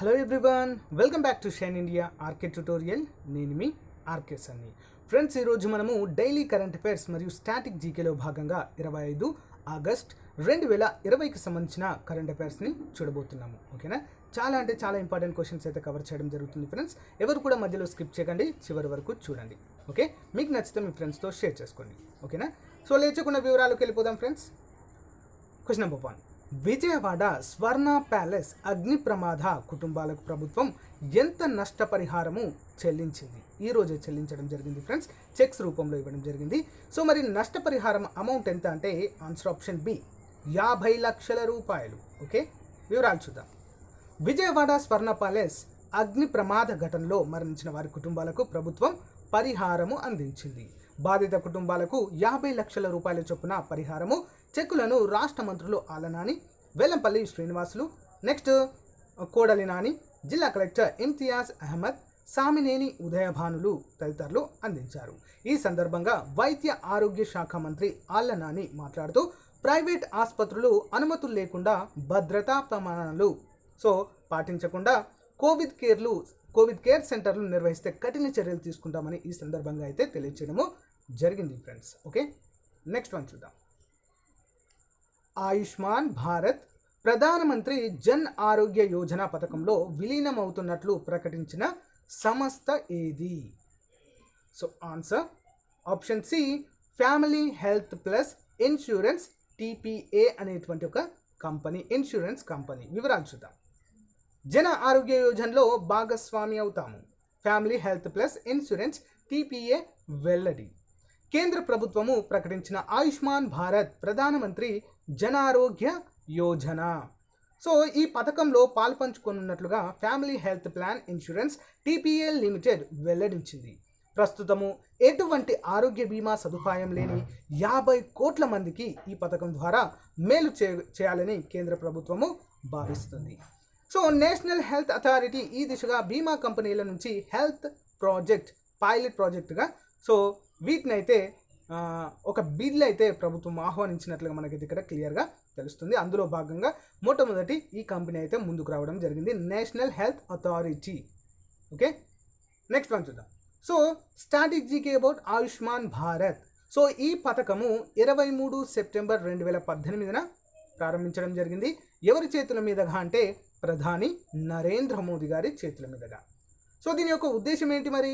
Hello everyone, welcome back to Shine India RK tutorial. నేను మీ RK Sunny. Friends, ఈరోజు మనము డైలీ కరెంట్ అఫైర్స్ మరియు స్టాటిక్ జీకేలో భాగంగా 25 ఆగస్ట్ 2020కి సంబంధించిన కరెంట్ అఫైర్స్ని చూడబోతున్నాము. ఓకేనా? చాలా ఇంపార్టెంట్ క్వశ్చన్స్ అయితే కవర్ చేయడం జరుగుతుంది ఫ్రెండ్స్. ఎవరు కూడా మధ్యలో స్కిప్ చేయకండి, చివరి వరకు చూడండి. ఓకే, మీకు నచ్చితే మీ ఫ్రెండ్స్తో షేర్ చేసుకోండి. ఓకేనా? సో లేచకుండా వివరాలకు వెళ్ళిపోదాం ఫ్రెండ్స్. Question number 1. విజయవాడ స్వర్ణ ప్యాలెస్ అగ్ని ప్రమాద కుటుంబాలకు ప్రభుత్వం ఎంత నష్టపరిహారము చెల్లించింది? ఈ రోజే చెల్లించడం జరిగింది ఫ్రెండ్స్. చెక్స్ రూపంలో ఇవ్వడం జరిగింది. సో మరి నష్టపరిహారం అమౌంట్ ఎంత అంటే ఆన్సర్ ఆప్షన్ బి, 50 లక్షల రూపాయలు. ఓకే, వివరాలు చూద్దాం. విజయవాడ స్వర్ణ ప్యాలెస్ అగ్ని ప్రమాద ఘటనలో మరణించిన వారి కుటుంబాలకు ప్రభుత్వం పరిహారము అందించింది. బాధిత కుటుంబాలకు 50 లక్షల రూపాయల చొప్పున పరిహారము చెక్కులను రాష్ట్ర మంత్రులు ఆలనాని, వెల్లంపల్లి శ్రీనివాసులు, నెక్స్ట్ కోడలి నాని, జిల్లా కలెక్టర్ ఇమ్తియాజ్ అహ్మద్, సామినేని ఉదయభానులు తదితరులు అందించారు. ఈ సందర్భంగా వైద్య ఆరోగ్య శాఖ మంత్రి ఆళ్లనాని మాట్లాడుతూ ప్రైవేట్ ఆసుపత్రులు అనుమతులు లేకుండా భద్రతా ప్రమాణాలు పాటించకుండా కోవిడ్ కేర్ సెంటర్లు నిర్వహిస్తే కఠిన చర్యలు తీసుకుంటామని ఈ సందర్భంగా అయితే తెలియచేయడము జరిగింది ఫ్రెండ్స్. ఓకే, నెక్స్ట్ వన్ చూద్దాం. ఆయుష్మాన్ భారత్ ప్రధానమంత్రి జన్ ఆరోగ్య యోజన పథకంలో విలీనమవుతున్నట్లు ప్రకటించిన సంస్థ ఏది? So answer option C, family health plus insurance, TPA అనేటువంటి ఒక కంపెనీ, ఇన్సూరెన్స్ కంపెనీ. వివరాలు చూద్దాం. జన ఆరోగ్య యోజనలో భాగస్వామి అవుతాము. Family health plus insurance, TPA వెల్లడి. కేంద్ర ప్రభుత్వము ప్రకటించిన ఆయుష్మాన్ భారత్ ప్రధానమంత్రి జన ఆరోగ్య యోజన. సో ఈ పథకంలో పాల్పంచుకోనున్నట్లుగా family health plan insurance TPA limited వెల్లడించింది. ప్రస్తుతము ఎటువంటి ఆరోగ్య బీమా సదుపాయం లేని 50 కోట్ల మందికి ఈ పథకం ద్వారా మేలు చేయాలని కేంద్ర ప్రభుత్వము భావిస్తుంది. సో నేషనల్ హెల్త్ అథారిటీ ఈ దిశగా బీమా కంపెనీల నుంచి హెల్త్ ప్రాజెక్ట్, పైలట్ ప్రాజెక్టుగా వీటిని అయితే ఒక బిల్ అయితే ప్రభుత్వం ఆహ్వానించినట్లుగా మనకైతే ఇక్కడ క్లియర్గా తెలుస్తుంది. అందులో భాగంగా మొట్టమొదటి ఈ కంపెనీ అయితే ముందుకు రావడం జరిగింది, national health authority. Okay, next one చూద్దాం. So static GK about Ayushman Bharat. So ఈ పథకము 23 సెప్టెంబర్ 2018న ప్రారంభించడం జరిగింది. ఎవరి చేతుల మీదుగా అంటే ప్రధాని నరేంద్ర మోదీ గారి చేతుల మీదుగా. సో దీని యొక్క ఉద్దేశం ఏంటి మరి?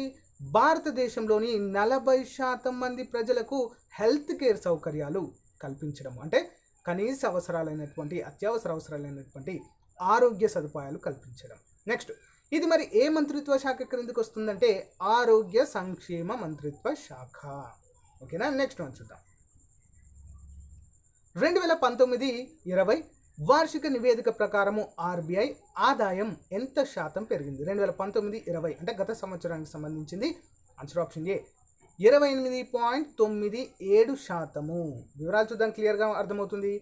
భారతదేశంలోని 40% మంది ప్రజలకు హెల్త్ కేర్ సౌకర్యాలు కల్పించడం, అంటే కనీస అవసరాలైనటువంటి, అత్యవసర అవసరాలైనటువంటి ఆరోగ్య సదుపాయాలు కల్పించడం. నెక్స్ట్, ఇది మరి ఏ మంత్రిత్వ శాఖ క్రిందకి వస్తుందంటే ఆరోగ్య సంక్షేమ మంత్రిత్వ శాఖ. ఓకేనా? నెక్స్ట్ వన్ చూద్దాం. 2019-20 వార్షిక నివేదిక ప్రకారము ఆర్బీఐ ఆదాయం ఎంత శాతం పెరిగింది? 2019-20 అంటే గత సంవత్సరానికి సంబంధించింది. Answer option A, 28.97%. వివరాలు చూద్దాం, క్లియర్గా అర్థమవుతుంది.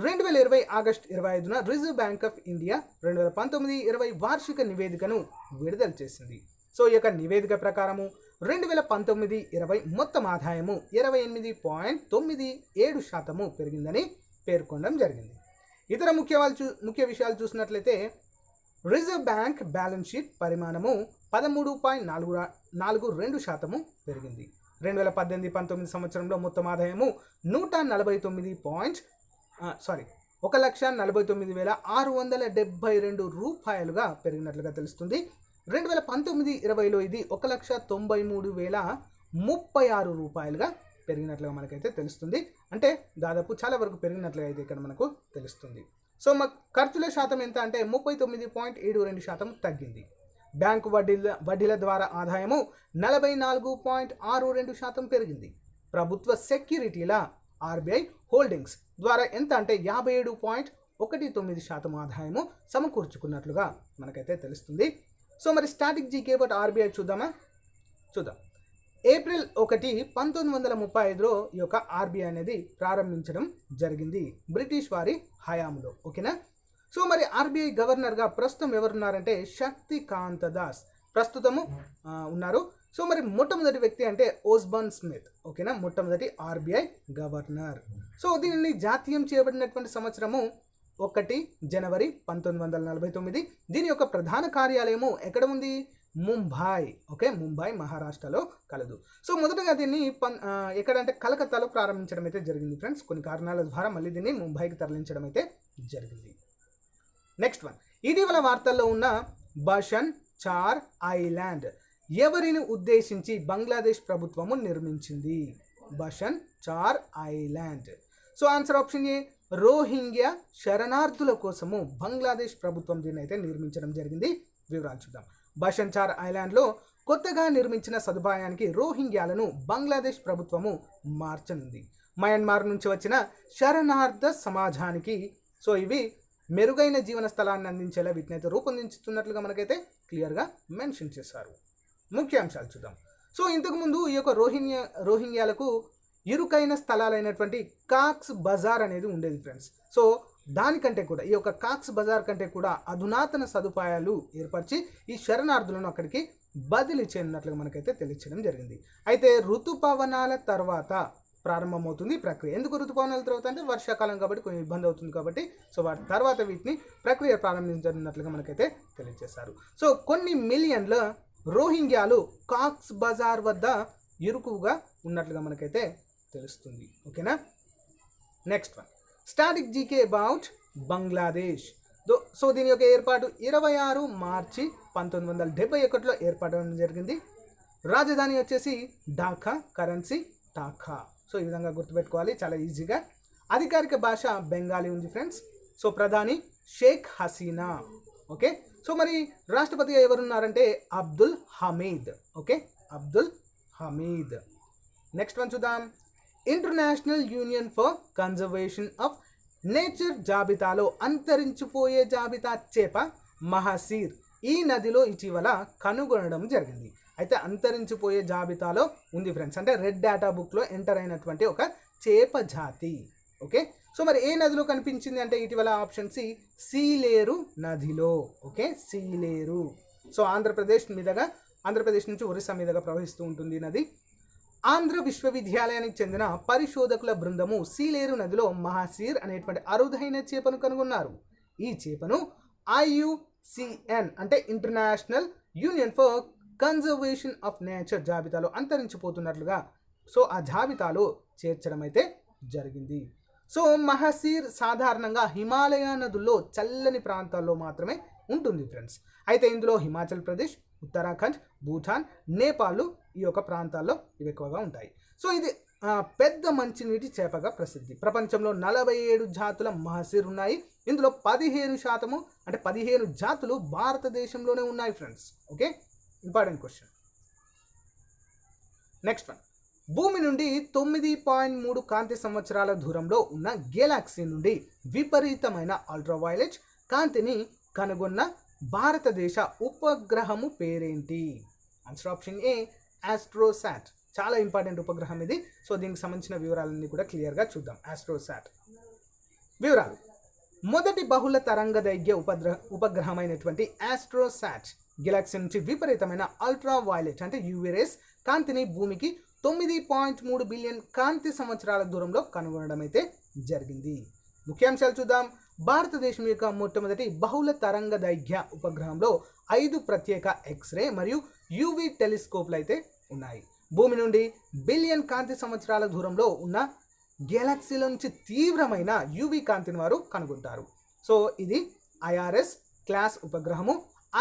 2020 ఆగస్ట్ 25న రిజర్వ్ బ్యాంక్ ఆఫ్ ఇండియా 2019-20 వార్షిక నివేదికను విడుదల చేసింది. సో ఈ యొక్క నివేదిక ప్రకారము 2019-20 మొత్తం ఆదాయము 28.97% పెరిగిందని పేర్కొనడం జరిగింది. ఇతర ముఖ్య విషయాలు చూసినట్లయితే రిజర్వ్ బ్యాంక్ బ్యాలెన్స్ షీట్ పరిమాణము 13.42% పెరిగింది. 2018-19 సంవత్సరంలో మొత్తం ఆదాయము 1,49,672 రూపాయలుగా పెరిగినట్లుగా తెలుస్తుంది. 2019-20లో ఇది 1,93,036 రూపాయలుగా పెరిగినట్లుగా మనకైతే తెలుస్తుంది. అంటే దాదాపు చాలా వరకు పెరిగినట్లుగా అయితే ఇక్కడ మనకు తెలుస్తుంది. సో ఖర్చుల శాతం ఎంత అంటే 39.72% తగ్గింది. బ్యాంకు వడ్డీల ద్వారా ఆదాయము 44.62% పెరిగింది. ప్రభుత్వ సెక్యూరిటీల ఆర్బీఐ హోల్డింగ్స్ ద్వారా ఎంత అంటే 57.19% ఆదాయము సమకూర్చుకున్నట్లుగా మనకైతే తెలుస్తుంది. సో మరి స్టాటిక్ జీకే బట్ ఆర్బీఐ చూద్దాం. ఏప్రిల్ 1, 1935లో ఈ యొక్క ఆర్బీఐ అనేది ప్రారంభించడం జరిగింది, బ్రిటిష్ వారి హయాంలో. ఓకేనా? సో మరి ఆర్బీఐ గవర్నర్గా ప్రస్తుతం ఎవరున్నారంటే శక్తికాంత దాస్ ప్రస్తుతము ఉన్నారు. సో మరి మొట్టమొదటి వ్యక్తి అంటే ఓస్బర్న్ స్మిత్. ఓకేనా? మొట్టమొదటి ఆర్బీఐ గవర్నర్. సో దీనిని జాతీయం చేయబడినటువంటి సంవత్సరము 1 జనవరి 1949. దీని యొక్క ప్రధాన కార్యాలయము ఎక్కడ ఉంది? ముంబై. ఓకే, ముంబై మహారాష్ట్రలో కలదు. సో మొదటగా దీన్ని ఎక్కడంటే కలకత్తాలో ప్రారంభించడం అయితే జరిగింది ఫ్రెండ్స్. కొన్ని కారణాల ద్వారా మళ్ళీ దీన్ని ముంబైకి తరలించడం అయితే జరిగింది. నెక్స్ట్ వన్, ఇటీవల వార్తల్లో ఉన్న బషన్ చార్ ఐలాండ్ ఎవరిని ఉద్దేశించి బంగ్లాదేశ్ ప్రభుత్వము నిర్మించింది? Bhasan Char island. So answer option A, Rohingya శరణార్థుల కోసము బంగ్లాదేశ్ ప్రభుత్వం దీన్ని అయితే నిర్మించడం జరిగింది. వివరాలు చూద్దాం. బషన్ చార్ ఐలాండ్లో కొత్తగా నిర్మించిన సదుపాయానికి రోహింగ్యాలను బంగ్లాదేశ్ ప్రభుత్వము మార్చనుంది. మయన్మార్ నుంచి వచ్చిన శరణార్థ సమాజానికి సో ఇవి మెరుగైన జీవన స్థలాన్ని అందించేలా వీటిని అయితే రూపొందించుతున్నట్లుగా మనకైతే క్లియర్గా మెన్షన్ చేశారు. ముఖ్యాంశాలు చూద్దాం. సో ఇంతకుముందు ఈ యొక్క రోహింగ్యాలకు ఇరుకైన స్థలాలైనటువంటి కాక్స్ బజార్ అనేది ఉండేది ఫ్రెండ్స్. సో దానికంటే కూడా ఈ యొక్క కాక్స్ బజార్ కంటే కూడా అధునాతన సదుపాయాలు ఏర్పరిచి ఈ శరణార్థులను అక్కడికి బదిలీ చేయనున్నట్లుగా మనకైతే తెలియచేయడం జరిగింది. అయితే ఋతుపవనాల తర్వాత ప్రారంభమవుతుంది ఈ ప్రక్రియ. ఎందుకు ఋతుపవనాల తర్వాత అంటే వర్షాకాలం కాబట్టి కొంచెం ఇబ్బంది అవుతుంది కాబట్టి సో వాటి తర్వాత వీటిని ప్రక్రియ ప్రారంభించనున్నట్లుగా మనకైతే తెలియజేశారు. సో కొన్ని మిలియన్ల రోహింగ్యాలు కాక్స్ బజార్ వద్ద ఇరుకుగా ఉన్నట్లుగా మనకైతే తెలుస్తుంది. ఓకేనా. Next one, static GK about Bangladesh. So దీని యొక్క ఏర్పాటు 26 మార్చి 1971లో ఏర్పడడం జరిగింది. రాజధాని వచ్చేసి ఢాకా, కరెన్సీ ఢాకా. సో ఈ విధంగా గుర్తుపెట్టుకోవాలి చాలా ఈజీగా. అధికారిక భాష బెంగాలీ ఉంది ఫ్రెండ్స్. సో ప్రధాని షేక్ హసీనా. ఓకే, సో మరి రాష్ట్రపతిగా ఎవరున్నారంటే Abdul Hamid. Okay, Abdul Hamid. Next one చూద్దాం. International Union for Conservation of Nature జాబితాలో అంతరించిపోయే జాబితా చేప మహసీర్ ఈ నదిలో ఇటీవల కనుగొనడం జరిగింది. అయితే అంతరించిపోయే జాబితాలో ఉంది ఫ్రెండ్స్, అంటే రెడ్ డేటా బుక్లో ఎంటర్ అయినటువంటి ఒక చేప జాతి. ఓకే, సో మరి ఏ నదిలో కనిపించింది అంటే ఇటీవల ఆప్షన్ సి, సీలేరు నదిలో. ఓకే, సీలేరు. సో ఆంధ్రప్రదేశ్ నుంచి ఒరిస్సా మీదుగా ప్రవహిస్తూ ఉంటుంది నది. ఆంధ్ర విశ్వవిద్యాలయానికి చెందిన పరిశోధకుల బృందము సీలేరు నదిలో మహాసీర్ అనేటువంటి అరుదైన చేపను కనుగొన్నారు. ఈ చేపను IUCN అంటే international Union for Conservation of Nature జాబితాలో అంతరించిపోతున్నట్లుగా సో ఆ జాబితాలో చేర్చడం అయితే జరిగింది. సో మహసీర్ సాధారణంగా హిమాలయ నదుల్లో చల్లని ప్రాంతాల్లో మాత్రమే ఉంటుంది ఫ్రెండ్స్. అయితే ఇందులో హిమాచల్ ప్రదేశ్, ఉత్తరాఖండ్, భూటాన్, నేపాల్ ఈ యొక్క ప్రాంతాల్లో ఇవి ఎక్కువగా ఉంటాయి. సో ఇది పెద్ద మంచినీటి చేపగా ప్రసిద్ధి. ప్రపంచంలో 47 జాతుల మహసీర్ ఉన్నాయి. ఇందులో 15% అంటే 15 జాతులు భారతదేశంలోనే ఉన్నాయి friends. Okay, important question. Next one, భూమి నుండి 9.3 కాంతి సంవత్సరాల దూరంలో ఉన్న గెలాక్సీ నుండి విపరీతమైన అల్ట్రావైలెట్ కాంతిని కనుగొన్న భారతదేశ ఉపగ్రహము పేరేంటి? ఆన్సర్ ఆప్షన్ ఏ, ఆస్ట్రోసాట్. చాలా ఇంపార్టెంట్ ఉపగ్రహం ఇది. సో దీనికి సంబంధించిన వివరాలన్నీ కూడా క్లియర్గా చూద్దాం. ఆస్ట్రోసాట్ వివరాలు. మొదటి బహుళ తరంగదైర్ఘ్య ఉపగ్రహమైనటువంటి ఆస్ట్రోసాట్ గెలాక్సీ నుంచి విపరీతమైన అల్ట్రావైలెట్ అంటే యూవీ రేస్ కాంతిని భూమికి 9.3 బిలియన్ కాంతి సంవత్సరాల దూరంలో కనుగొనడం అయితే జరిగింది. ముఖ్యాంశాలు చూద్దాం. భారతదేశం యొక్క మొట్టమొదటి బహుళ తరంగదైర్ఘ్య ఉపగ్రహంలో 5 ప్రత్యేక ఎక్స్రే మరియు యూవీ టెలిస్కోప్లు అయితే ఉన్నాయి. భూమి నుండి బిలియన్ కాంతి సంవత్సరాల దూరంలో ఉన్న గెలాక్సీల నుంచి తీవ్రమైన యూవీ కాంతిని వారు కనుగొంటారు. సో ఇది IRS క్లాస్ ఉపగ్రహము.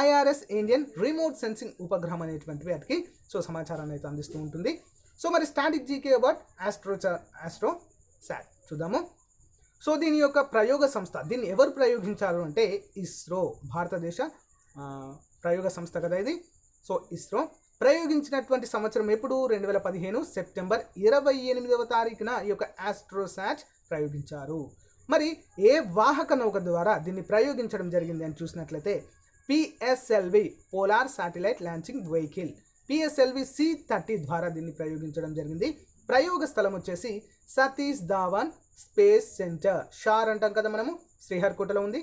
IRS ఇండియన్ రిమోట్ సెన్సింగ్ ఉపగ్రహం అనేటువంటి వాటికి సో సమాచారాన్ని అయితే అందిస్తూ ఉంటుంది. సో మరి స్టాటిక్ జీకే అబౌట్ ఆస్ట్రోసాట్ చూద్దాము. సో దీని యొక్క ప్రయోగ సంస్థ, దీన్ని ఎవరు ప్రయోగించారు అంటే ఇస్రో, భారతదేశ ప్రయోగ సంస్థ కదా ఇది. సో ఇస్రో ప్రయోగించినటువంటి సంవత్సరం ఎప్పుడు? 2015 సెప్టెంబర్ 28వ తారీఖున ఈ యొక్క ఆస్ట్రోసాట్ ప్రయోగించారు. మరి ఏ వాహక నౌక ద్వారా దీన్ని ప్రయోగించడం జరిగింది అని చూసినట్లయితే PSLV polar satellite launching vehicle PSLV C-30 ద్వారా దీన్ని ప్రయోగించడం జరిగింది. ప్రయోగ స్థలం వచ్చేసి సతీష్ ధావన్ స్పేస్ సెంటర్, షార్ అంటాం కదా మనము, శ్రీహరికోటలో ఉంది.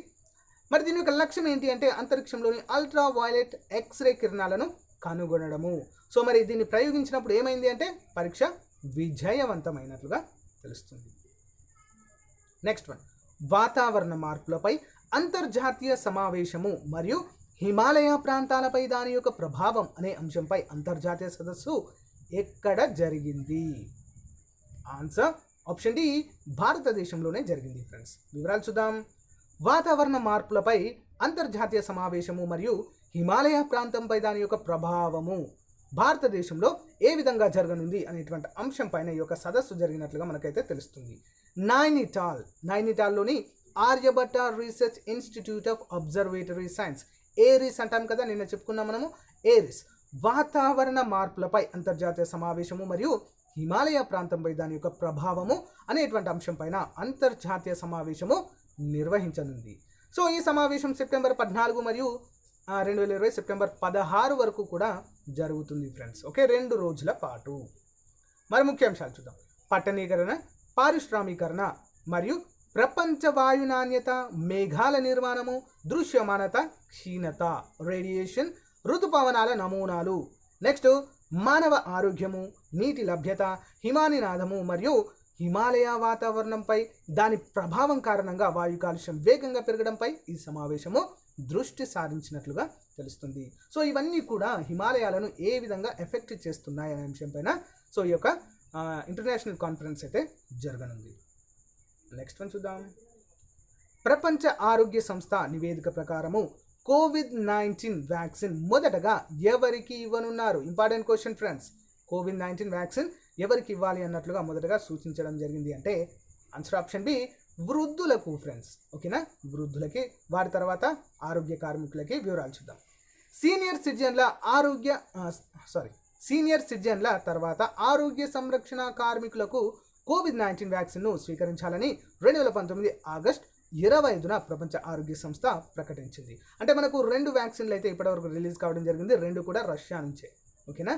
మరి దీని యొక్క లక్ష్యం ఏంటి అంటే అంతరిక్షంలోని అల్ట్రావైలెట్ ఎక్స్రే కిరణాలను కనుగొనడము. సో మరి దీన్ని ప్రయోగించినప్పుడు ఏమైంది అంటే పరీక్ష విజయవంతమైనట్లుగా తెలుస్తుంది. నెక్స్ట్ వన్, వాతావరణ మార్పులపై అంతర్జాతీయ సమావేశము మరియు హిమాలయ ప్రాంతాలపై దాని యొక్క ప్రభావం అనే అంశంపై అంతర్జాతీయ సదస్సు ఎక్కడ జరిగింది? ఆన్సర్ ఆప్షన్ డి, భారతదేశంలోనే జరిగింది ఫ్రెండ్స్. వివరాలు చూద్దాం. వాతావరణ మార్పులపై అంతర్జాతీయ సమావేశము మరియు హిమాలయ ప్రాంతంపై దాని యొక్క ప్రభావము భారతదేశంలో ఏ విధంగా జరగనుంది అనేటువంటి అంశం పైన ఈ యొక్క సదస్సు జరిగినట్లుగా మనకైతే తెలుస్తుంది. నైనిటాల్లోని Aryabhatta Research Institute of Observatory Science, ARIES అంటాం కదా, నిన్న చెప్పుకున్నాం మనము. ఏరిస్ వాతావరణ మార్పులపై అంతర్జాతీయ సమావేశము మరియు హిమాలయ ప్రాంతంపై దాని యొక్క ప్రభావము అనేటువంటి అంశం పైన అంతర్జాతీయ సమావేశము నిర్వహించనుంది. సో ఈ సమావేశం సెప్టెంబర్ 14 మరియు 2020 సెప్టెంబర్ 16 వరకు కూడా జరుగుతుంది ఫ్రెండ్స్. ఓకే, 2 రోజుల పాటు. మరి ముఖ్యాంశాలు చూద్దాం. పట్టణీకరణ, పారిశ్రామీకరణ మరియు ప్రపంచ వాయు నాణ్యత, మేఘాల నిర్మాణము, దృశ్యమానత, క్షీణత, రేడియేషన్, ఋతుపవనాల నమూనాలు. నెక్స్ట్ మానవ ఆరోగ్యము, నీటి లభ్యత, హిమానినాదము మరియు హిమాలయ వాతావరణంపై దాని ప్రభావం కారణంగా వాయు కాలుష్యం వేగంగా పెరగడంపై ఈ సమావేశము దృష్టి సారించినట్లుగా తెలుస్తుంది. సో ఇవన్నీ కూడా హిమాలయాలను ఏ విధంగా ఎఫెక్ట్ చేస్తున్నాయి అనే అంశం పైన సో ఈ యొక్క ఇంటర్నేషనల్ కాన్ఫరెన్స్ అయితే జరగనుంది. నెక్స్ట్ వన్ చూద్దాం. ప్రపంచ ఆరోగ్య సంస్థ నివేదిక ప్రకారము కోవిడ్-19 వ్యాక్సిన్ మొదటగా ఎవరికి ఇవ్వనున్నారు? Important question friends. COVID vaccine ఎవరికి ఇవ్వాలి అన్నట్లుగా మొదటగా సూచించడం జరిగింది అంటే ఆన్సర్ ఆప్షన్ బి, వృద్ధులకు ఫ్రెండ్స్. ఓకేనా, వృద్ధులకి. వారి తర్వాత ఆరోగ్య కార్మికులకి. వివరాలు చూద్దాం. సీనియర్ సిటిజన్ల తర్వాత ఆరోగ్య సంరక్షణ కార్మికులకు కోవిడ్-19 వ్యాక్సిన్ను స్వీకరించాలని 2019 ఆగస్టు 25న ప్రపంచ ఆరోగ్య సంస్థ ప్రకటించింది. అంటే మనకు 2 వ్యాక్సిన్లు అయితే ఇప్పటివరకు రిలీజ్ కావడం జరిగింది. 2 కూడా రష్యా నుంచే. ఓకేనా,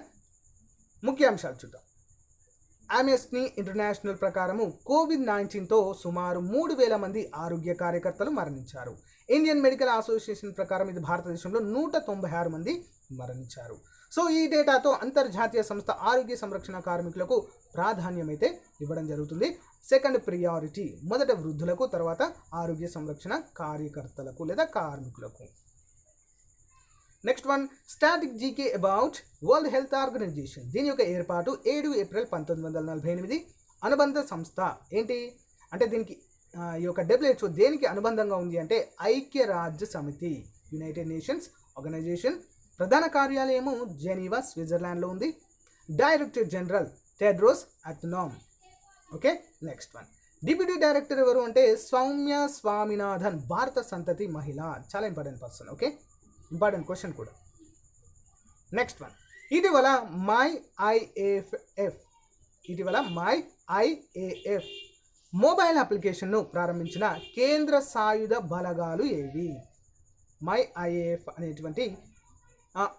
ముఖ్యాంశాలు చూద్దాం. ఆమ్నెస్టీ ఇంటర్నేషనల్ ప్రకారము కోవిడ్-19తో సుమారు 3,000 మంది ఆరోగ్య కార్యకర్తలు మరణించారు. ఇండియన్ మెడికల్ అసోసియేషన్ ప్రకారం ఇది భారతదేశంలో 196 మంది మరణించారు. సో ఈ డేటాతో అంతర్జాతీయ సంస్థ ఆరోగ్య సంరక్షణ కార్మికులకు ప్రాధాన్యం అయితే ఇవ్వడం జరుగుతుంది. సెకండ్ ప్రియారిటీ, మొదట వృద్ధులకు, తర్వాత ఆరోగ్య సంరక్షణ కార్యకర్తలకు లేదా కార్మికులకు. Next one, static GK about World Health Organization. దీని యొక్క ఏర్పాటు 7 ఏప్రిల్ 1948. అనుబంధ సంస్థ ఏంటి అంటే దీనికి ఈ యొక్క WHO దేనికి అనుబంధంగా ఉంది అంటే ఐక్యరాజ్య సమితి, యునైటెడ్ నేషన్స్ ఆర్గనైజేషన్. ప్రధాన కార్యాలయము జెనీవా, స్విట్జర్లాండ్లో ఉంది. Director general Tedros Adhanom. Okay, next one, deputy director ఎవరు అంటే సౌమ్య స్వామినాథన్, భారత సంతతి మహిళ. చాలా important person. Okay, important question కూడా. నెక్స్ట్ వన్, ఇటీవల మై ఐఏఎఫ్ మొబైల్ అప్లికేషన్ను ప్రారంభించిన కేంద్ర సాయుధ బలగాలు ఏవి? మై ఐఏఎఫ్ అనేటువంటి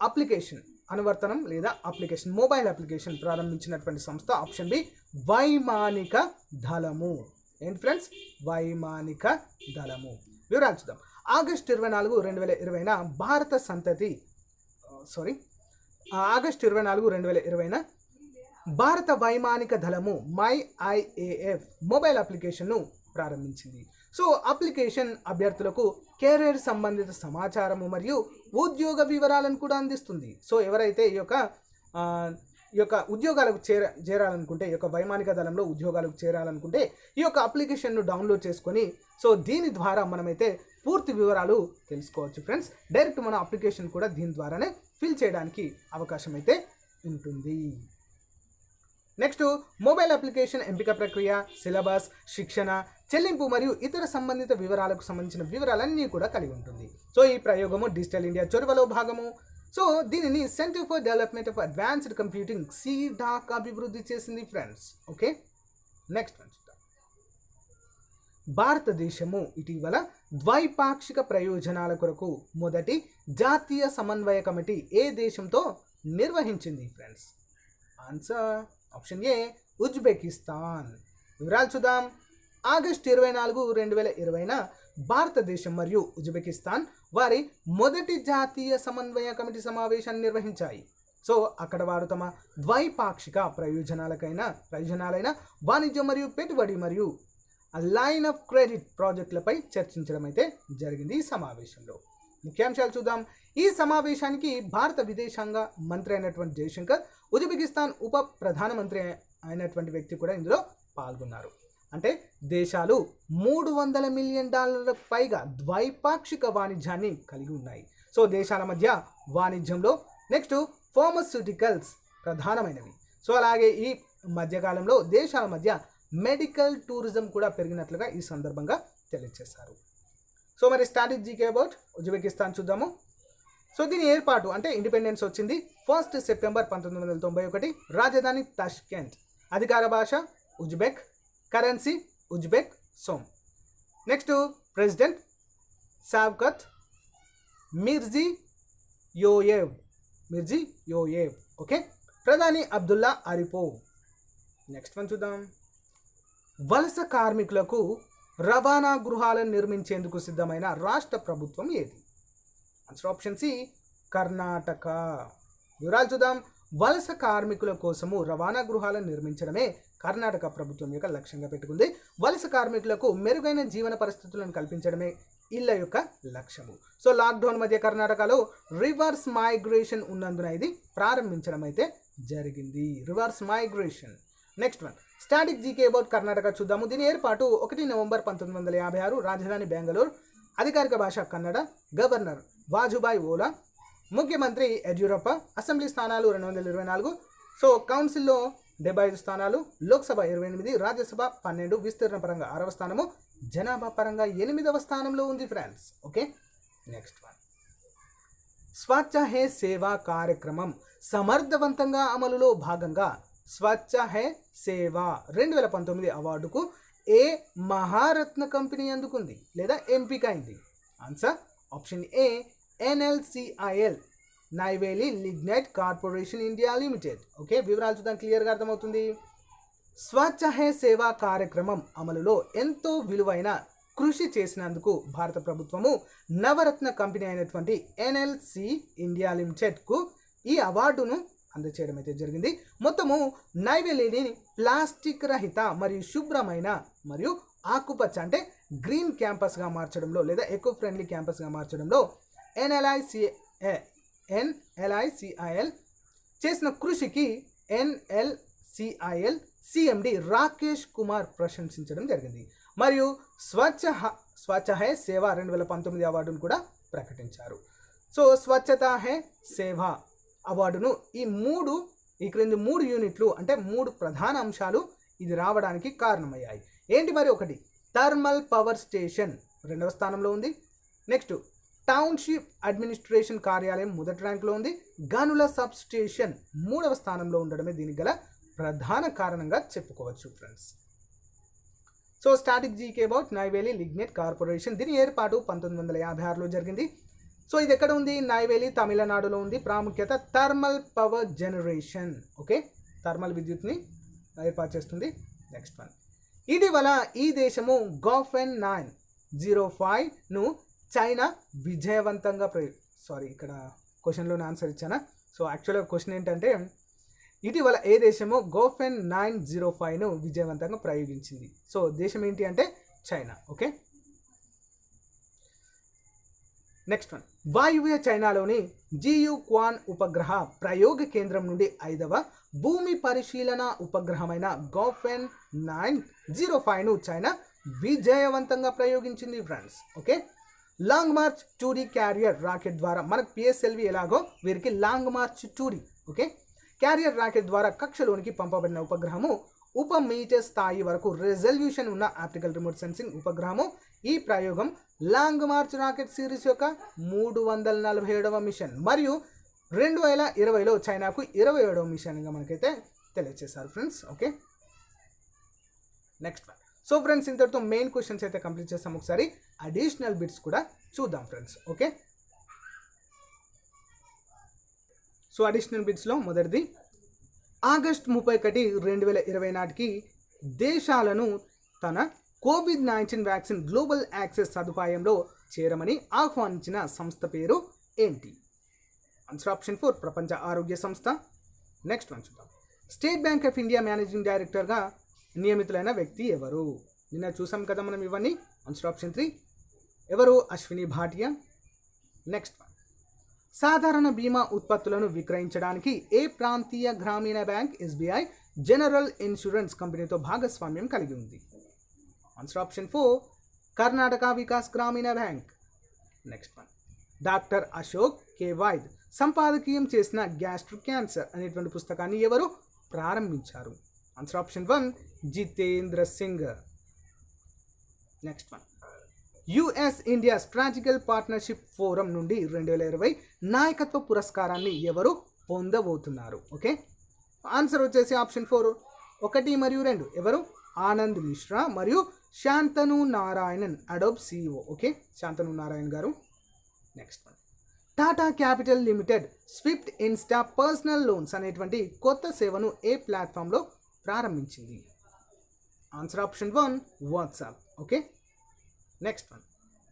అప్లికేషన్ అనువర్తనం లేదా అప్లికేషన్, మొబైల్ అప్లికేషన్ ప్రారంభించినటువంటి సంస్థ ఆప్షన్ బి, వైమానిక దళము. ఏంటి ఫ్రెండ్స్? వైమానిక దళము. వివరాలు చూద్దాం. ఆగస్టు 24, 2020 ఆగస్టు 24, 2020 భారత వైమానిక దళము మై ఐఏఎఫ్ మొబైల్ అప్లికేషన్ను ప్రారంభించింది. సో అప్లికేషన్ అభ్యర్థులకు కెరీర్ సంబంధిత సమాచారము మరియు ఉద్యోగ వివరాలను కూడా అందిస్తుంది. సో ఎవరైతే ఈ యొక్క ఉద్యోగాలకు చేరాలనుకుంటే, ఈ యొక్క వైమానిక దళంలో ఉద్యోగాలకు చేరాలనుకుంటే ఈ యొక్క అప్లికేషన్ను డౌన్లోడ్ చేసుకొని సో దీని ద్వారా మనమైతే పూర్తి వివరాలు తెలుసుకోవచ్చు ఫ్రెండ్స్. డైరెక్ట్ మన అప్లికేషన్ కూడా దీని ద్వారానే ఫిల్ చేయడానికి అవకాశం అయితే ఉంటుంది. నెక్స్ట్, మొబైల్ అప్లికేషన్ ఎంపిక ప్రక్రియ, సిలబస్, శిక్షణ, చెల్లింపు మరియు ఇతర సంబంధిత వివరాలకు సంబంధించిన వివరాలన్నీ కూడా కలిగి ఉంటుంది. సో ఈ ప్రయోగము డిజిటల్ ఇండియా చొరవలో భాగము. సో దీనిని centre for development of advanced computing CDAC అభివృద్ధి చేసింది ఫ్రెండ్స్. ఓకే, నెక్స్ట్ వన్ చూద్దాం. భారతదేశము ఇటీవల ద్వైపాక్షిక ప్రయోజనాల కొరకు మొదటి జాతీయ సమన్వయ కమిటీ ఏ దేశంతో నిర్వహించింది ఫ్రెండ్స్? ఆన్సర్ ఆప్షన్ ఏ, ఉజ్బెకిస్తాన్. వివరాలు చూద్దాం. ఆగస్టు 24, 2020 భారతదేశం మరియు ఉజ్బెకిస్తాన్ వారి మొదటి జాతీయ సమన్వయ కమిటీ సమావేశాన్ని నిర్వహించాయి. సో అక్కడ వారు తమ ద్వైపాక్షిక ప్రయోజనాలైన వాణిజ్యం మరియు పెట్టుబడి మరియు లైన్ ఆఫ్ క్రెడిట్ ప్రాజెక్టులపై చర్చించడం అయితే జరిగింది ఈ సమావేశంలో. ముఖ్యాంశాలు చూద్దాం. ఈ సమావేశానికి భారత విదేశాంగ మంత్రి అయినటువంటి జయశంకర్, ఉజ్బెకిస్తాన్ ఉప ప్రధానమంత్రి అయినటువంటి వ్యక్తి కూడా ఇందులో పాల్గొన్నారు. అంటే దేశాలు $300 మిలియన్ పైగా ద్వైపాక్షిక వాణిజ్యాన్ని కలిగి ఉన్నాయి. సో దేశాల మధ్య వాణిజ్యంలో నెక్స్ట్ ఫార్మస్యూటికల్స్ ప్రధానమైనవి. సో అలాగే ఈ మధ్యకాలంలో దేశాల మధ్య మెడికల్ టూరిజం కూడా పెరిగినట్లుగా ఈ సందర్భంగా తెలియజేశారు. సో మరి స్టాటిక్ జీకే అబౌట్ ఉజ్బెకిస్తాన్ చూద్దాము. సో దీని ఏర్పాటు అంటే ఇండిపెండెన్స్ వచ్చింది 1 సెప్టెంబర్ 1991. రాజధాని తష్కెంట్. అధికార భాష Uzbek. Currency Uzbek som. Next president Shavkat Mirziyoyev. Okay. ప్రధాని అబ్దుల్లా అరిపోవ్. నెక్స్ట్ వన్ చూద్దాం. వలస కార్మికులకు రవాణా గృహాలను నిర్మించేందుకు సిద్ధమైన రాష్ట్ర ప్రభుత్వం ఏది? Answer option C Karnataka. వివరాలు చూద్దాం. వలస కార్మికుల కోసము రవాణా గృహాలను నిర్మించడమే కర్ణాటక ప్రభుత్వం యొక్క లక్ష్యంగా పెట్టుకుంది. వలస కార్మికులకు మెరుగైన జీవన పరిస్థితులను కల్పించడమే ఇళ్ళ యొక్క లక్ష్యము. సో లాక్డౌన్ మధ్య కర్ణాటకలో రివర్స్ మైగ్రేషన్ ఉన్నందున ఇది ప్రారంభించడం అయితే జరిగింది. Reverse migration. Next one static GK about Karnataka చూద్దాము. దీని ఏర్పాటు 1 నవంబర్ 1956. రాజధాని బెంగళూరు. అధికారిక భాష కన్నడ. గవర్నర్ వాజుభాయ్ ఓలా. ముఖ్యమంత్రి యడ్యూరప్ప. అసెంబ్లీ స్థానాలు 224. సో కౌన్సిల్లో 75 స్థానాలు. లోక్సభ 28. రాజ్యసభ 12. విస్తీర్ణ పరంగా 6వ స్థానము. జనాభా పరంగా 8వ స్థానంలో ఉంది ఫ్రెండ్స్. ఓకే. నెక్స్ట్ వన్ స్వచ్ఛ హే సేవా కార్యక్రమం సమర్థవంతంగా అమలులో భాగంగా స్వచ్ఛ హే సేవా 2019 అవార్డుకు ఏ మహారత్న కంపెనీ అందుకుంది లేదా ఎంపిక అయింది? ఆన్సర్ ఆప్షన్ ఏ NLCIL Neyveli lignite corporation India limited. Okay. వివరాలు చూద్దాం, క్లియర్గా అర్థమవుతుంది. స్వచ్ఛ హే సేవా కార్యక్రమం అమలులో ఎంతో విలువైన కృషి చేసినందుకు భారత ప్రభుత్వము నవరత్న కంపెనీ అయినటువంటి NLC ఇండియా లిమిటెడ్కు ఈ అవార్డును అందచేయడం అయితే జరిగింది. మొత్తము నైవేలిని ప్లాస్టిక్ రహిత మరియు శుభ్రమైన మరియు ఆకుపచ్చ అంటే గ్రీన్ క్యాంపస్గా మార్చడంలో లేదా ఎకో ఫ్రెండ్లీ క్యాంపస్గా మార్చడంలో NLCIL చేసిన కృషికి NLCIL CMD రాకేష్ కుమార్ ప్రశంసించడం జరిగింది. మరియు స్వచ్ఛ హై సేవా 2019 అవార్డును కూడా ప్రకటించారు. సో స్వచ్ఛతా హై సేవా అవార్డును ఈ క్రింది 3 యూనిట్లు అంటే 3 ప్రధాన అంశాలు ఇది రావడానికి కారణమయ్యాయి. ఏంటి మరి? 1 థర్మల్ పవర్ స్టేషన్ 2వ స్థానంలో ఉంది. నెక్స్ట్ టౌన్షిప్ అడ్మినిస్ట్రేషన్ కార్యాలయం 1వ ర్యాంక్లో ఉంది. గనుల సబ్ స్టేషన్ 3వ స్థానంలో ఉండడమే దీనికి గల ప్రధాన కారణంగా చెప్పుకోవచ్చు friends. So static GK about Neyveli lignite corporation. దీని ఏర్పాటు 1956లో జరిగింది. సో ఇది ఎక్కడ ఉంది? నైవేలి తమిళనాడులో ఉంది. ప్రాముఖ్యత thermal power generation. Okay. Thermal విద్యుత్ని ఏర్పాటు చేస్తుంది. నెక్స్ట్ వన్ ఇటీవల ఈ దేశము గోఫెన్ 905ను చైనా విజయవంతంగా ఇక్కడ క్వశ్చన్లోనే ఆన్సర్ ఇచ్చానా? సో యాక్చువల్గా క్వశ్చన్ ఏంటంటే ఇటీవల ఏ దేశము గోఫెన్ 905ను విజయవంతంగా ప్రయోగించింది? సో దేశం ఏంటి అంటే చైనా. ఓకే. నెక్స్ట్ వన్ వాయువ్య చైనాలోని జియు క్వాన్ ఉపగ్రహ ప్రయోగ కేంద్రం నుండి 5వ భూమి పరిశీలన ఉపగ్రహమైన గోఫెన్ 905ను చైనా విజయవంతంగా ప్రయోగించింది friends. Okay. Long March 2D carrier rocket ద్వారా మనకు PSLV ఎలాగో వీరికి Long March 2D. Okay. Carrier rocket ద్వారా కక్షలోనికి పంపబడిన ఉపగ్రహము మీటర్ స్థాయి వరకు రెజల్యూషన్ ఉన్న ఆప్టికల్ రిమోట్ సెన్సింగ్ ఉపగ్రహము. ఈ ప్రయోగం లాంగ్ మార్చ్ రాకెట్ సిరీస్ యొక్క 347వ మిషన్ మరియు 2020లో చైనాకు 27వ మిషన్గా మనకైతే తెలియజేశారు friends. Okay. Next one. So friends ఇంతటితో మెయిన్ క్వశ్చన్స్ అయితే కంప్లీట్ చేస్తాం. ఒకసారి అడిషనల్ బిట్స్ కూడా చూద్దాం ఫ్రెండ్స్. ఓకే. సో అడిషనల్ బిట్స్లో మొదటిది ఆగస్టు 31, 2020 నాటికి దేశాలను తన COVID-19 వ్యాక్సిన్ గ్లోబల్ యాక్సెస్ సదుపాయంలో చేరమని ఆహ్వానించిన సంస్థ పేరు ఏంటి? ఆన్సర్ ఆప్షన్ 4 ప్రపంచ ఆరోగ్య సంస్థ. నెక్స్ట్ వన్ చూద్దాం. State Bank of India managing డైరెక్టర్గా నియమితులైన వ్యక్తి ఎవరు? నిన్న చూసాం కదా మనం ఇవన్నీ. ఆన్సర్ ఆప్షన్ 3 ఎవరు? అశ్విని భాటియా. నెక్స్ట్ వన్, సాధారణ బీమా ఉత్పత్తులను విక్రయించడానికి ఏ ప్రాంతీయ గ్రామీణ బ్యాంక్ ఎస్బీఐ జనరల్ ఇన్సూరెన్స్ కంపెనీతో భాగస్వామ్యం కలిగి ఉంది? Answer option 4 Karnataka Vikas Grameena Bank. Next one, doctor Ashok K Vaid సంపాదకీయం చేసిన గ్యాస్ట్రిక్ క్యాన్సర్ అనేటువంటి పుస్తకాన్ని ఎవరు ప్రారంభించారు? Answer option 1 Jitendra Singh. Next one, US India Strategical Partnership Forum నుండి 2020 నాయకత్వ పురస్కారాన్ని ఎవరు పొందబోతున్నారు? ఓకే, ఆన్సర్ వచ్చేసి ఆప్షన్ 4 1 మరియు 2 ఎవరు? ఆనంద్ మిశ్రా మరియు Shantanu Narayanan Adobe CEO. Okay, Shantanu Narayan garu. Next one, Tata Capital Limited Swift Insta Personal Loans అనేటువంటి కొత్త సేవను ఏ ప్లాట్ఫామ్లో ప్రారంభించింది? Answer option 1 WhatsApp. Okay, next one,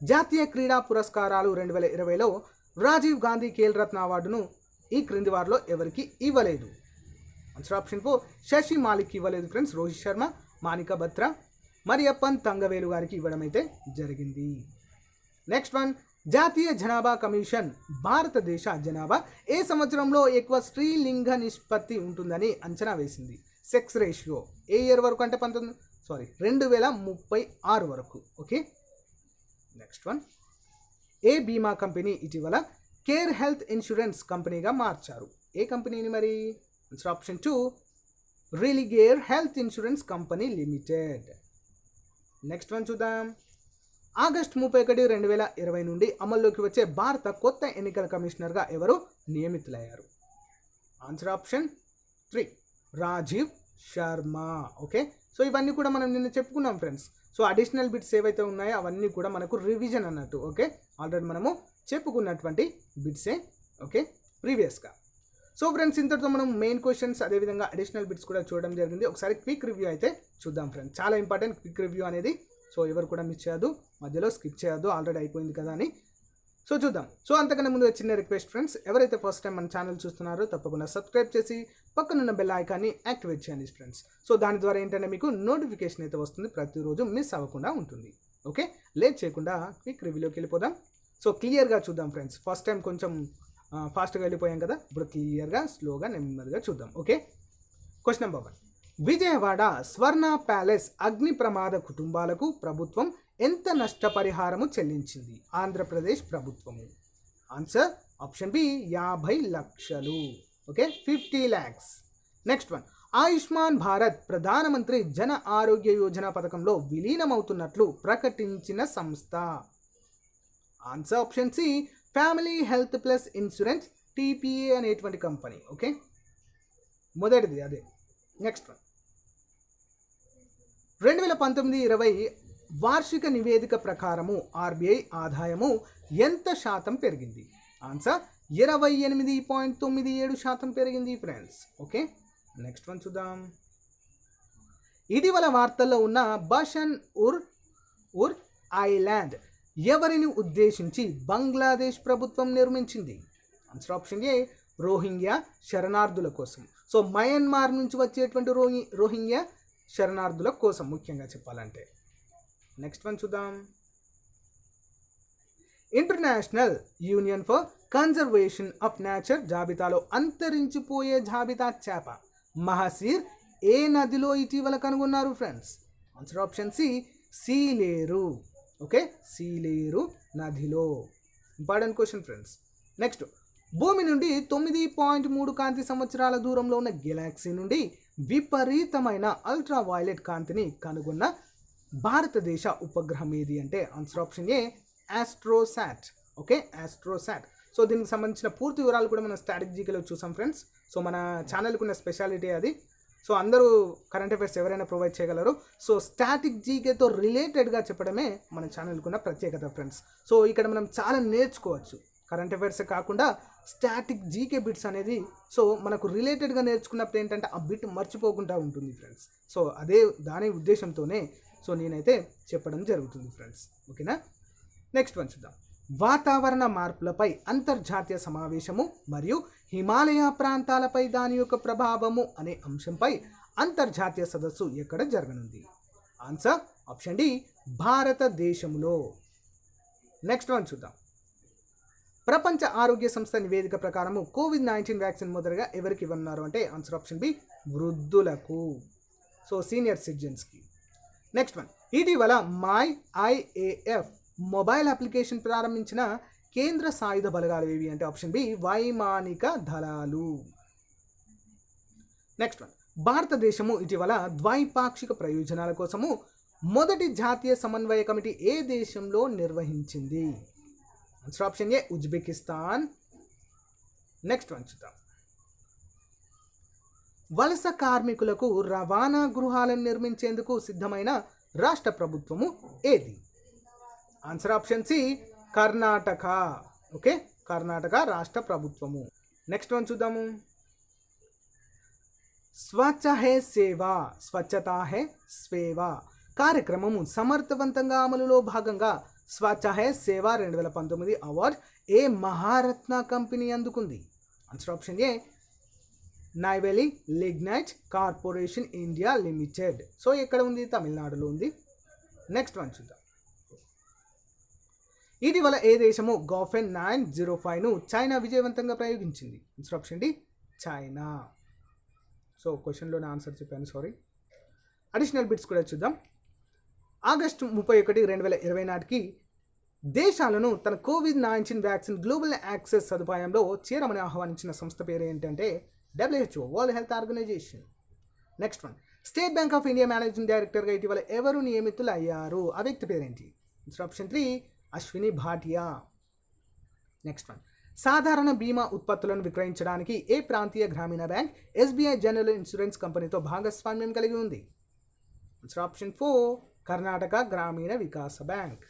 జాతీయ క్రీడా పురస్కారాలు 2020లో రాజీవ్ గాంధీ ఖేల్ రత్న అవార్డును ఈ క్రింది వారిలో ఎవరికి ఇవ్వలేదు? ఆన్సర్ ఆప్షన్ 4 శశి మాలిక్ ఇవ్వలేదు ఫ్రెండ్స్. రోహిత్ శర్మ, మానికా బత్రా, మరియప్పన్ తంగవేలు గారికి ఇవ్వడం అయితే జరిగింది. నెక్స్ట్ వన్, జాతీయ జనాభా కమిషన్ భారతదేశ జనాభా ఏ సంవత్సరంలో ఎక్కువ స్త్రీలింగ నిష్పత్తి ఉంటుందని అంచనా వేసింది? సెక్స్ రేషియో ఏ ఇయర్ వరకు అంటే 2036 వరకు. ఓకే, నెక్స్ట్ వన్, ఏ బీమా కంపెనీ ఇటీవల కేర్ హెల్త్ ఇన్సూరెన్స్ కంపెనీగా మార్చారు? ఏ కంపెనీని మరి? Answer option 2 Religare health insurance company limited. Next one చూద్దాం, ఆగస్టు 31, 2020 నుండి అమల్లోకి వచ్చే భారత కొత్త ఎన్నికల కమిషనర్గా ఎవరు నియమితులయ్యారు? Answer option 3 Rajiv Sharma. Okay, so ఇవన్నీ కూడా మనం నిన్న చెప్పుకున్నాం ఫ్రెండ్స్. సో అడిషనల్ బిట్స్ ఏవైతే ఉన్నాయో అవన్నీ కూడా మనకు రివిజన్ అన్నట్టు. ఓకే, ఆల్రెడీ మనము చెప్పుకున్నటువంటి బిట్సే. ఓకే, ప్రీవియస్గా. సో ఫ్రెండ్స్, ఇంతటితో మనం మెయిన్ క్వశ్చన్స్ అదేవిధంగా అడిషనల్ బిట్స్ కూడా చూడడం జరిగింది. ఒకసారి క్విక్ రివ్యూ అయితే చూద్దాం ఫ్రెండ్స్. చాలా ఇంపార్టెంట్ క్విక్ రివ్యూ అనేది. సో ఎవరు కూడా మిస్ చేయొద్దు, మధ్యలో స్కిప్ చేయొద్దు, ఆల్రెడీ అయిపోయింది కదా అని. సో చూద్దాం. సో అంతకన్నా ముందు చిన్న రిక్వెస్ట్ ఫ్రెండ్స్, ఎవరైతే ఫస్ట్ టైం మన ఛానల్ చూస్తున్నారో తప్పకుండా సబ్స్క్రైబ్ చేసి పక్కనున్న బెల్ ఐకాన్ని యాక్టివేట్ చేయండి ఫ్రెండ్స్. సో దాని ద్వారా ఏంటంటే మీకు నోటిఫికేషన్ అయితే వస్తుంది, ప్రతిరోజు మిస్ అవ్వకుండా ఉంటుంది. ఓకే, లేట్ చేయకుండా క్విక్ రివ్యూలోకి వెళ్ళిపోదాం. సో క్లియర్గా చూద్దాం ఫ్రెండ్స్. ఫస్ట్ టైం కొంచెం ఫాస్ట్గా వెళ్ళిపోయాం కదా, ఇప్పుడు క్లియర్గా స్లోగా నెమ్మదిగా చూద్దాం. ఓకే, క్వశ్చన్ నెంబర్ 1, విజయవాడ స్వర్ణ ప్యాలెస్ అగ్ని ప్రమాద కుటుంబాలకు ప్రభుత్వం ఎంత నష్టపరిహారము చెల్లించింది? ఆంధ్రప్రదేశ్ ప్రభుత్వము. ఆన్సర్ ఆప్షన్ బి 50 లక్షలు. Okay, 50 lakhs. Next one, Ayushman Bharat Pradhan Mantri Jan Arogya Yojana పథకంలో విలీనమవుతున్నట్లు ప్రకటించిన సంస్థ? Answer option C family health plus insurance TPA అనేటువంటి కంపెనీ. ఓకే, మొదటిది అదే. నెక్స్ట్ వన్, 2019-20 వార్షిక నివేదిక ప్రకారము ఆర్బీఐ ఆదాయము ఎంత శాతం పెరిగింది? ఆన్సర్ 28.97% పెరిగింది ఫ్రెండ్స్. ఓకే, నెక్స్ట్ వన్ చూద్దాం. ఇటీవల వార్తల్లో ఉన్న బషన్ ఉర్ ఐలాండ్ ఎవరిని ఉద్దేశించి బంగ్లాదేశ్ ప్రభుత్వం నిర్మించింది? ఆన్సర్ ఆప్షన్ ఏ రోహింగ్యా శరణార్థుల కోసం. సో మయన్మార్ నుంచి వచ్చేటువంటి రోహింగ్యా శరణార్థుల కోసం ముఖ్యంగా చెప్పాలంటే. నెక్స్ట్ వన్ చూద్దాం. International Union for Conservation of Nature జాబితాలో అంతరించిపోయే జాబితా చేప మహసీర్ ఏ నదిలో ఇటీవల కనుగొన్నారు friends? Answer option C Sileru. Okay, Sileru నదిలో. Important question friends. నెక్స్ట్, భూమి నుండి 9.3 కాంతి సంవత్సరాల దూరంలో ఉన్న గెలాక్సీ నుండి విపరీతమైన అల్ట్రా వైలెట్ కాంతిని కనుగొన్న భారతదేశ ఉపగ్రహం ఏది అంటే ఆన్సర్ ఆప్షన్ ఏ ఆస్ట్రోసాట్. ఓకే, ఆస్ట్రోసాట్. సో దీనికి సంబంధించిన పూర్తి వివరాలు కూడా మనం స్టాటిక్ జీకేలో చూసాం ఫ్రెండ్స్. సో మన ఛానల్కి ఉన్న స్పెషాలిటీ అది. సో అందరూ కరెంట్ అఫైర్స్ ఎవరైనా ప్రొవైడ్ చేయగలరు. సో స్టాటిక్ జీకేతో రిలేటెడ్గా చెప్పడమే మన ఛానల్కి ఉన్న ప్రత్యేకత ఫ్రెండ్స్. సో ఇక్కడ మనం చాలా నేర్చుకోవచ్చు. కరెంట్ అఫైర్స్ కాకుండా స్టాటిక్ జీకే బిట్స్ అనేది సో మనకు రిలేటెడ్గా నేర్చుకున్నప్పుడు ఏంటంటే ఆ బిట్ మర్చిపోకుండా ఉంటుంది ఫ్రెండ్స్. సో అదే దాని ఉద్దేశంతోనే సో నేనైతే చెప్పడం జరుగుతుంది ఫ్రెండ్స్. ఓకేనా, నెక్స్ట్ వన్ చూద్దాం. వాతావరణ మార్పులపై అంతర్జాతీయ సమావేశము మరియు హిమాలయ ప్రాంతాలపై దాని యొక్క ప్రభావము అనే అంశంపై అంతర్జాతీయ సదస్సు ఎక్కడ జరగనుంది? ఆన్సర్ ఆప్షన్ డి భారతదేశంలో. నెక్స్ట్ వన్ చూద్దాం. ప్రపంచ ఆరోగ్య సంస్థ నివేదిక ప్రకారము కోవిడ్-19 వ్యాక్సిన్ మొదటగా ఎవరికి ఇవ్వన్నారు అంటే ఆన్సర్ ఆప్షన్ బి వృద్ధులకు, సో సీనియర్ సిటిజన్స్కి. Next one. ఇటీవల మై ఐఏఎఫ్ మొబైల్ అప్లికేషన్ ప్రారంభించిన కేంద్ర సాయుధ బలగాలు ఏవి అంటే ఆప్షన్ బి వైమానిక దళాలు. Next one. భారతదేశము ఇటీవల ద్వైపాక్షిక ప్రయోజనాల కోసము మొదటి జాతీయ సమన్వయ కమిటీ ఏ దేశంలో నిర్వహించింది? ఆన్సర్ ఆప్షన్ ఏ ఉజ్బెకిస్తాన్. నెక్స్ట్ వన్ చూద్దాం. వలస కార్మికులకు రవాణా గృహాలను నిర్మించేందుకు సిద్ధమైన రాష్ట్ర ప్రభుత్వము ఏది? Answer option C Karnataka. Okay, Karnataka రాష్ట్ర ప్రభుత్వము. నెక్స్ట్ వన్ చూద్దాము. స్వచ్ఛ హే సేవా స్వచ్ఛతా హే సేవా కార్యక్రమము సమర్థవంతంగా అమలులో భాగంగా స్వచ్ఛ హే సేవా 2019 అవార్డు ఏ మహారత్న కంపెనీ అందుకుంది? ఆన్సర్ ఆప్షన్ ఏ Neyveli lignite corporation India limited. So ఎక్కడ ఉంది? తమిళనాడులో ఉంది. నెక్స్ట్ వన్ చూద్దాం. ఇటీవల ఏ దేశము గోఫెన్ 905ను చైనా విజయవంతంగా ప్రయోగించింది? Answer option D China. So క్వశ్చన్లోనే ఆన్సర్ చెప్పాను, సారీ. అడిషనల్ బిట్స్ కూడా చూద్దాం. ఆగస్టు 31, 2020 నాటికి దేశాలను తన కోవిడ్-19 వ్యాక్సిన్ గ్లోబల్ యాక్సెస్ సదుపాయంలో చేరమని ఆహ్వానించిన సంస్థ పేరు ఏంటంటే WHO, World Health Organisation. Next one. State Bank of India managing డైరెక్టర్గా ఇటీవల ఎవరు నియమితులు అయ్యారు? ఆ వ్యక్తి పేరేంటి? Answer option 3 Ashwini Bhatia. Next one. సాధారణ బీమా ఉత్పత్తులను విక్రయించడానికి ఏ ప్రాంతీయ గ్రామీణ బ్యాంక్ SBI జనరల్ ఇన్సూరెన్స్ కంపెనీతో భాగస్వామ్యం కలిగి ఉంది? Answer option 4 Karnataka Grameena Vikasa Bank.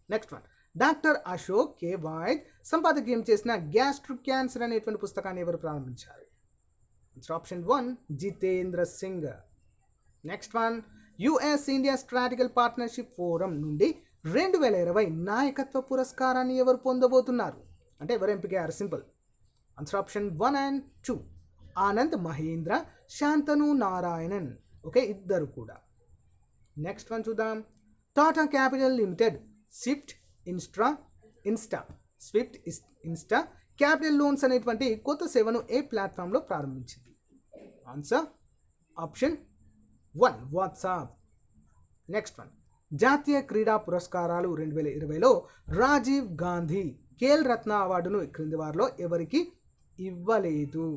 Next one. Doctor Ashok K Vaid సంపాదకీయం చేసిన గ్యాస్ట్రిక్ క్యాన్సర్ అనేటువంటి పుస్తకాన్ని ఎవరు ప్రారంభించారు? Answer option 1 Jitendra Singh. Next one. US India Strategical Partnership Forum నుండి 2020 నాయకత్వ పురస్కారాన్ని ఎవరు పొందబోతున్నారు అంటే ఎవరు ఎంపికయ్యారు? Simple. Answer option 1 and 2 Anand Mahindra, Shantanu Narayanan. Okay, ఇద్దరు కూడా. నెక్స్ట్ వన్ చూద్దాం. Tata Capital Limited Swift Insta Capital Loans అనేటువంటి కొత్త సేవను ఏ ప్లాట్ఫామ్లో ప్రారంభించింది? Answer option 1 WhatsApp. Next one. జాతీయ క్రీడా పురస్కారాలు 2020లో రాజీవ్ గాంధీ ఖేల్ రత్న అవార్డును క్రింది వారిలో ఎవరికి ఇవ్వలేదు?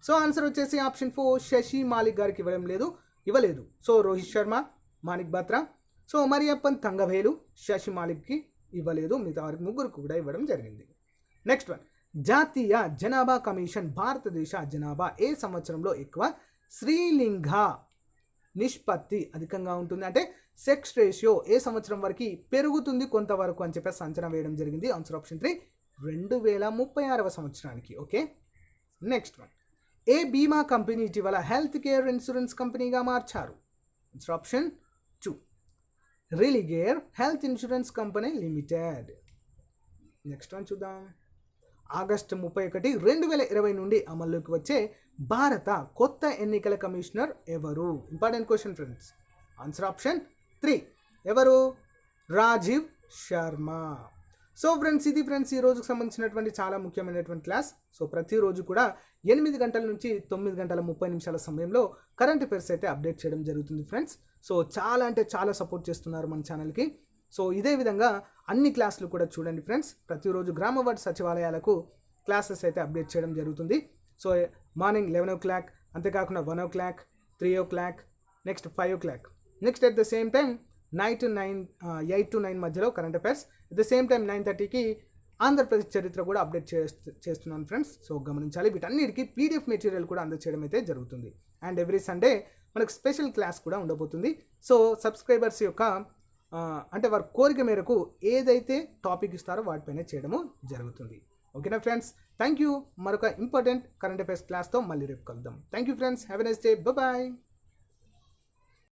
సో ఆన్సర్ వచ్చేసి ఆప్షన్ 4 శశి మాలిక్ గారికి ఇవ్వలేదు. సో రోహిత్ శర్మ, మాణిక్ బాత్రా, సో మరియప్పన్ తంగవేలు, శశి మాలిక్కి ఇవ్వలేదు. మిగతా వారికి ముగ్గురికి కూడా ఇవ్వడం జరిగింది. Next one. జాతీయ జనాభా కమిషన్ భారతదేశ జనాభా ఏ సంవత్సరంలో ఎక్కువ స్త్రీలింగ నిష్పత్తి అధికంగా ఉంటుంది అంటే సెక్స్ రేషియో ఏ సంవత్సరం వరకు పెరుగుతుంది కొంతవరకు అని చెప్పేసి అంచనా వేయడం జరిగింది? ఆన్సర్ ఆప్షన్ 3 2036వ సంవత్సరానికి. ఓకే. Next one. ఏ బీమా కంపెనీ ఇటీవల హెల్త్ కేర్ ఇన్సూరెన్స్ కంపెనీగా మార్చారు? Answer option 2 Religare health insurance company limited. Next one చూద్దాం. ఆగస్టు 31, 2020 నుండి అమల్లోకి వచ్చే భారత కొత్త ఎన్నికల కమిషనర్ ఎవరు? Important question friends. Answer option 3 ఎవరు? రాజీవ్ శర్మ. సో ఫ్రెండ్స్, ఇది ఫ్రెండ్స్ ఈ రోజుకు సంబంధించినటువంటి చాలా ముఖ్యమైనటువంటి క్లాస్. సో ప్రతిరోజు కూడా 8 గంటల నుంచి 9 గంటల 30 నిమిషాల సమయంలో కరెంట్ అఫైర్స్ అయితే అప్డేట్ చేయడం జరుగుతుంది ఫ్రెండ్స్. సో చాలా అంటే చాలా సపోర్ట్ చేస్తున్నారు మన ఛానల్కి. సో ఇదే విధంగా అన్ని క్లాసులు కూడా చూడండి ఫ్రెండ్స్. ప్రతిరోజు గ్రామ వార్డు సచివాలయాలకు క్లాసెస్ అయితే అప్డేట్ చేయడం జరుగుతుంది. సో మార్నింగ్ 11 o'clock, అంతేకాకుండా 1 o'clock, 3 o'clock, next 5 o'clock, next at the same time night 8 to 9 మధ్యలో current affairs, at the same time 9:30కి ఆంధ్రప్రదేశ్ చరిత్ర కూడా అప్డేట్ చేస్తున్నాను ఫ్రెండ్స్. సో గమనించాలి. వీటన్నిటికీ PDF మెటీరియల్ కూడా అందచేయడం అయితే జరుగుతుంది. అండ్ ఎవ్రీ సండే మనకు స్పెషల్ క్లాస్ కూడా ఉండబోతుంది. సో సబ్స్క్రైబర్స్ యొక్క అంటే వారి కోరిక మేరకు ఏదైతే టాపిక్ ఇస్తారో వాటిపైన చేయడము జరుగుతుంది. ఓకేనా ఫ్రెండ్స్, థ్యాంక్ యూ. మరొక ఇంపార్టెంట్ కరెంట్ అఫైర్స్ క్లాస్తో మళ్ళీ రేపు కలుద్దాం. Thank you friends, have a nice day, bye.